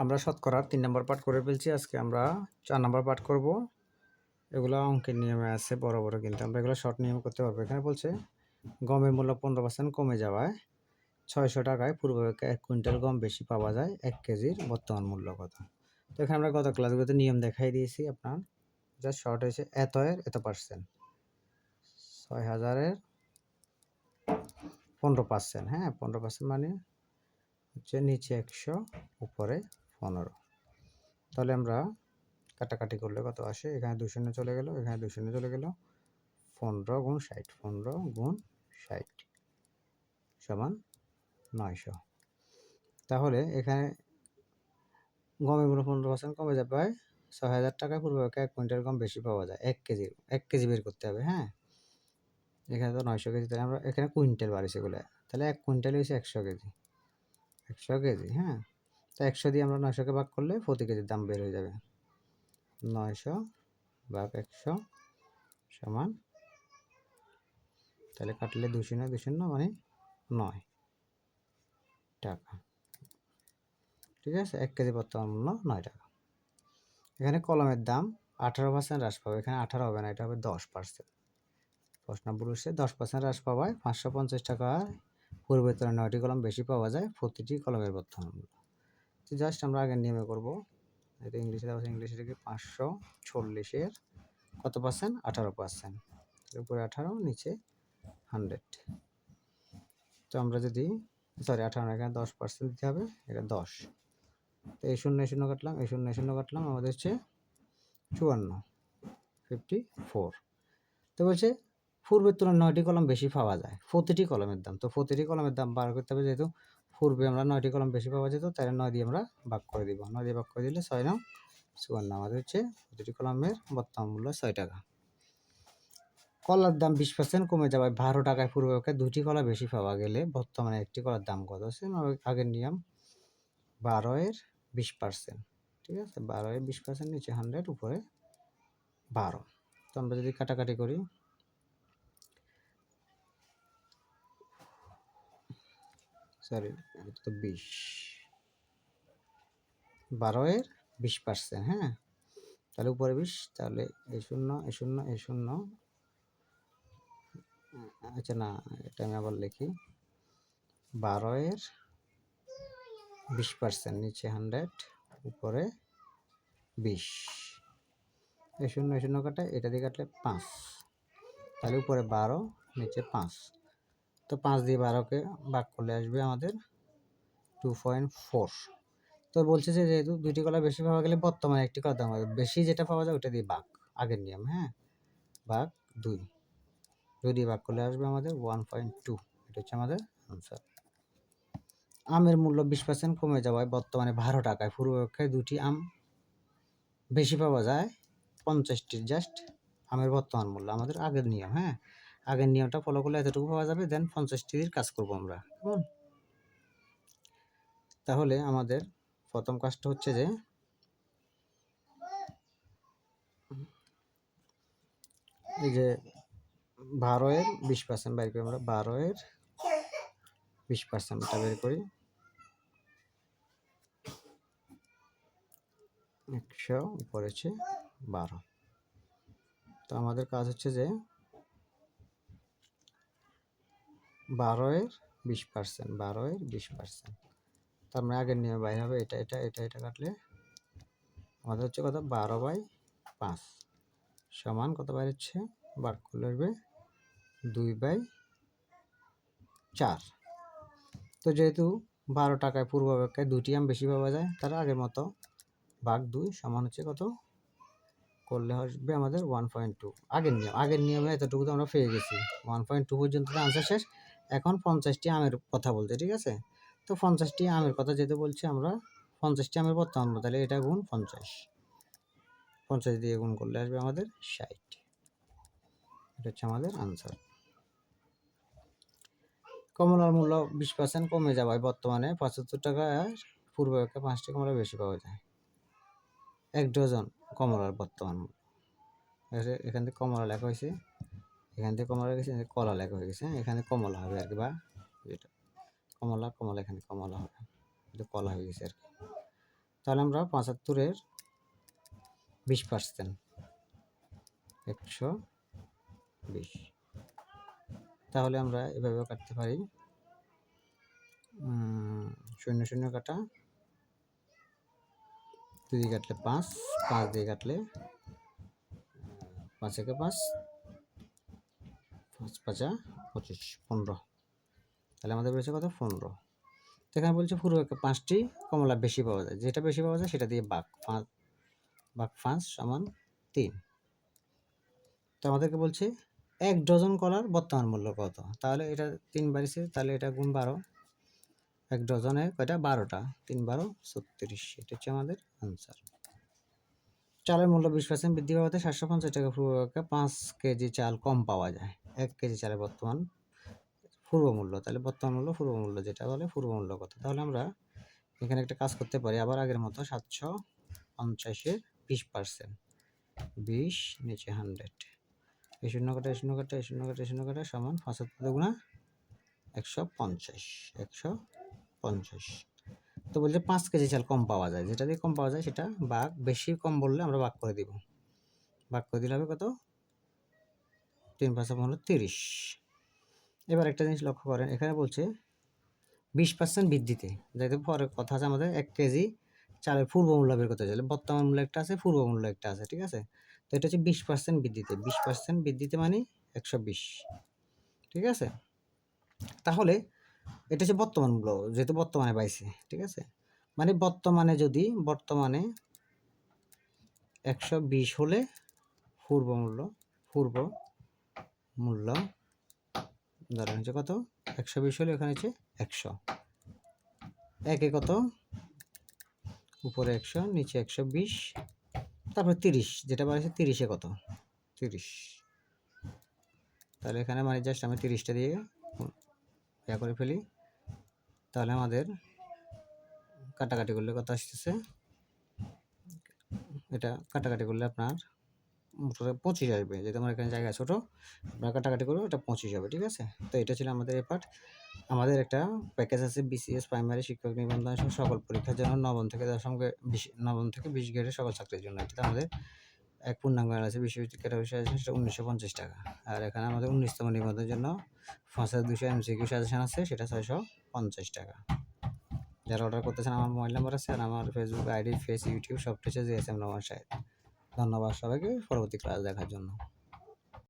আমরা শতকরার ৩ নম্বর পাঠ করে ফেলছি। আজকে আমরা ৪ নম্বর পাঠ করব। এগুলো অঙ্কের নিয়মে আছে বড়, বড়, কিন্তু আমরা এগুলো শর্ট নিয়ম করতে পারবো। এখানে বলছে গমের মূল্য 15% কমে যাওয়ায় ৬০০ টাকায় পূর্বাপেক্ষা ১ কুইন্টাল গম বেশি পাওয়া যায়। ১ কেজির বর্তমান মূল্য কত? তো এখানে আমরা গত ক্লাসগুলোতে নিয়ম দেখাই দিয়েছি আপনার। জাস্ট শর্ট হয়েছে এত এর এত পার্সেন্ট। ৬০০০ এর 15%, হ্যাঁ 15% মানে হচ্ছে নিচে ১০০ উপরে ১৫। তাহলে আমরা কাটাকাটি করলে কত আসে? এখানে ২ শূন্য চলে গেল, এখানে ২ শূন্য চলে গেল। ১৫ গুণ ৬০, ১৫ গুণ ৬০ সমান ৯০০। তাহলে এখানে গমের মূল্য 15% কমে যাবে, ৬০০০ টাকায় পূর্বাপেক্ষা ১ কুইন্টাল গম বেশি পাওয়া যায়। ১ কেজি বের করতে হবে, হ্যাঁ। এখানে তো ৯০০ কেজি, তাহলে আমরা এখানে কুইন্টাল বাড়িছে এগুলো। তাহলে ১ কুইন্টাল হচ্ছে ১০০ কেজি। ১০০ কেজি, হ্যাঁ। তো ১০০ দিয়ে আমরা ৯০০কে ভাগ করলে প্রতি কেজির দাম বের হয়ে যাবে। ৯০০ ভাগ ১০০ সমান, তাহলে কাটলে ২ শূন্য ২ শূন্য মানে ৯ টাকা। ঠিক আছে, ১ কেজি বর্তমান মূল্য ৯ টাকা। এখানে কলমের দাম 18% হ্রাস পাবে। এখানে 18 হবে না, এটা হবে 10%। প্রশ্ন বলেছে 10% হ্রাস পাওয়ায় 550 টাকায় পূর্বের তুলনায় 9টি কলম বেশি পাওয়া যায়। প্রতিটি কলমের বর্তমান মূল্য। তো জাস্ট আমরা আগের নিয়মে করবো। এটা ইংলিশে দেওয়া আছে, ইংলিশে লিখে 540-এর কত পার্সেন্ট? 18%। উপরে 18, নিচে 100। তো আমরা যদি সরি 18 না, এখানে 10% দিতে হবে, এটা 10। তো এই শূন্য শূন্য কাটলাম, এই শূন্য শূন্য কাটলাম, আমাদের হচ্ছে 54, 54। তো বলছে পূর্বের তুলনায় 9টি কলম বেশি পাওয়া যায়। প্রতিটি কলমের দাম, তো প্রতিটি কলমের দাম বার করতে হবে। যেহেতু পূর্বে আমরা 9টি কলম বেশি পাওয়া যেত, তাহলে 9 দিয়ে আমরা ভাগ করে দিব। 9 দিয়ে ভাগ করে দিলে 6 9 54। আমাদের হচ্ছে প্রতিটি কলমের বর্তমান মূল্য 6 টাকা। কলার দাম 20% কমে যাওয়ায় 12 টাকায় পূর্বাপেক্ষা 2টি কলা বেশি পাওয়া গেলে বর্তমানে একটি কলার দাম কত? আছে আগের নিয়ম 12 এর 20%। ঠিক আছে, 12 এর 20%, নিচে 100, উপরে 12। তো আমরা যদি কাটাকাটি করি, সরি এটা তো 20, 12 এর 20%, হ্যাঁ। তাহলে উপরে 20, তাহলে এই শূন্য এই শূন্য এই শূন্য, আচ্ছা না, এটা আমি আবার লিখি। 12 এর 20%, নিচে 100, উপরে 20। এই শূন্য কাটা, এটা দিয়ে কাটলে 5, তাহলে উপরে 12, নিচে 5। তো 5 দিয়ে 12কে ভাগ করলে আসবে আমাদের 2.4। তো বলছে যে যেহেতু 2টি কলা বেশি পাওয়া গেলে বর্তমানে একটি কলার দাম হবে বেশি, যেটা পাওয়া যায় ওটা দিয়ে ভাগ, আগের নিয়ম, হ্যাঁ। ভাগ 2, 2 দিয়ে ভাগ করলে আসবে আমাদের 1.2। এটা হচ্ছে আমাদের আনসার। আমের মূল্য 20% কমে যাওয়ায় বর্তমানে 12 টাকায় পূর্বাপেক্ষায় 2টি আম বেশি পাওয়া যায়। 50টির জাস্ট আমের বর্তমান মূল্য, আমাদের আগের নিয়ম, হ্যাঁ। আগের নিয়মটা ফলো করলে এতটুকু পাওয়া যাবে, দেন 50টির কাজ করবো আমরা। তাহলে আমাদের প্রথম কাজটা হচ্ছে যে এই যে 12 এর 20% বের করি আমরা। 12 এর 20% বের করি, 100 উপরে হচ্ছে 12। তো আমাদের কাজ হচ্ছে যে 12 এর 20%, 12 এর 20%। তার মানে আগের নিয়মে বাইরে হবে এটা এটা এটা এটা কাটলে আমাদের হচ্ছে কত? 12/5 সমান কত বাইরে হচ্ছে? ভাগ করলে আসবে 2/4। তো যেহেতু 12 টাকায় পূর্বাপেক্ষায় 2টি আম বেশি পাওয়া যায়, তার আগের মতো ভাগ 2 সমান হচ্ছে কত করলে আসবে আমাদের 1.2। আগের নিয়মে এতটুকু তো আমরা পেয়ে গেছি। 1.2 পর্যন্ত আনসার শেষ। এখন 50টি আমের কথা বলতে, ঠিক আছে। তো 50টি আমের কথা যেহেতু বলছি, আমরা 50টি আমের বর্তমান মূল্য, তাহলে এটা গুণ 50, 50 দিয়ে গুণ করলে আসবে আমাদের 60। এটা হচ্ছে আমাদের আনসার। কমলার মূল্য 20% কমে যাওয়ায় বর্তমানে 75 টাকায় পূর্বাপেক্ষা 5টি কমলা বেশি পাওয়া যায়। 1 ডজন কমলার বর্তমান মূল্য। এখান থেকে কমলা লেখা হয়েছে, এখান থেকে কমলা লেখা হয়েছে, কলা লেখা হয়ে গেছে, এখানে কমলা হবে আর কি, বা এটা কমলা এখানে কমলা হবে, এটা কলা হয়ে গেছে আর কি। তাহলে আমরা 75-এর 20% 120। তাহলে আমরা এভাবেও কাটতে পারি, 0 0 কাটা, 2 দিয়ে কাটলে 5, 5 দিয়ে কাটলে 5 একে 5, 5 5 25, 15। তাহলে আমাদের বেড়েছে কত? 15। এখানে বলছে পুরো 5টি কমলা বেশি পাওয়া যায়, যেটা বেশি পাওয়া যায় সেটা দিয়ে ভাগ, 5 সমান 3। তো আমাদেরকে বলছে 1 ডজন কলার বর্তমান মূল্য কত। তাহলে এটা 3 বাড়িছে, তাহলে এটা গুণ 12, 1 ডজনে কয়টা? 12টা, 3 12 36। এটা হচ্ছে আমাদের আনসার। চালের মূল্য 20% বৃদ্ধি পাওয়াতে 750 টাকা পূর্বকে 5 কেজি চাল কম পাওয়া যায়। 1 কেজি চালের বর্তমান পূর্ব মূল্য, তাহলে বর্তমান মূল্য পূর্ব মূল্য যেটা বলে পূর্ব মূল্য কত। তাহলে আমরা এখানে একটা কাজ করতে পারি, আবার আগের মতো 750-এর 20%, 20 নিচে 100, এই শূন্য কাটা, এই শূন্য কাটা, এই শূন্য কাটা, এই শূন্য কাটা সমান 75 গুণা 150, 150। তো বলছে 5 কেজি চাল কম পাওয়া যায়, যেটা দিয়ে কম পাওয়া যায় সেটা ভাগ, বেশি কম বললে আমরা ভাগ করে দিব, ভাগ করে দিলে হবে কত? 3 5 15 30। এবার একটা জিনিস লক্ষ্য করেন, এখানে বলছে 20% বৃদ্ধিতে, যেহেতু পরে কথা আছে আমাদের 1 কেজি চালের পূর্ব মূল্য বের করতে চাইলে বর্তমান মূল্য একটা আছে, পূর্ব মূল্য একটা আছে, ঠিক আছে। তো এটা হচ্ছে 20% বৃদ্ধিতে, 20% বৃদ্ধিতে মানে 120, ঠিক আছে। তাহলে এটা হচ্ছে বর্তমান মূল্য, যেহেতু বর্তমানে পাইছে, ঠিক আছে। মানে বর্তমানে 120 হলে পূর্ব মূল্য ধরেন হচ্ছে কত? 120 হলে এখানে হচ্ছে 100, একে কত? উপরে 100, নিচে 120, তারপর 30, যেটা বাড়ছে 30-এ কত? 30। তাহলে এখানে মানে জাস্ট আমি 30টা দিয়ে ইয়া করে ফেলি, তাহলে আমাদের কাটাকাটি করলে কত আসতেছে? এটা কাটাকাটি করলে আপনার 25 আসবে, যেহেতু আমার এখানে জায়গা ছোটো, আপনার কাটাকাটি করলে এটা 25 হবে, ঠিক আছে। তো এটা ছিল আমাদের এই পার্ট। আমাদের একটা প্যাকেজ আছে BCS প্রাইমারি শিক্ষক নিবন্ধন সহ সকল পরীক্ষার জন্য, নবম থেকে 20 গ্রেডের সকল ছাত্রের জন্য। এটা আমাদের এক পূর্ণাঙ্গ আছে, বিশ্ববিদ্যালয়ের বিষয় আছে, সেটা 1950 টাকা। আর এখানে আমাদের 19তম নিবন্ধনের জন্য 5200 MCQ সাজেশন আছে, সেটা 650 টাকা। যারা অর্ডার করতেছেন, আমার মোবাইল নাম্বার আছে, আর আমার ফেসবুক আইডি, ইউটিউব সব কিছু আছে, GSM নোমান সাহেব। ধন্যবাদ সবাইকে পরবর্তী ক্লাস দেখার জন্য।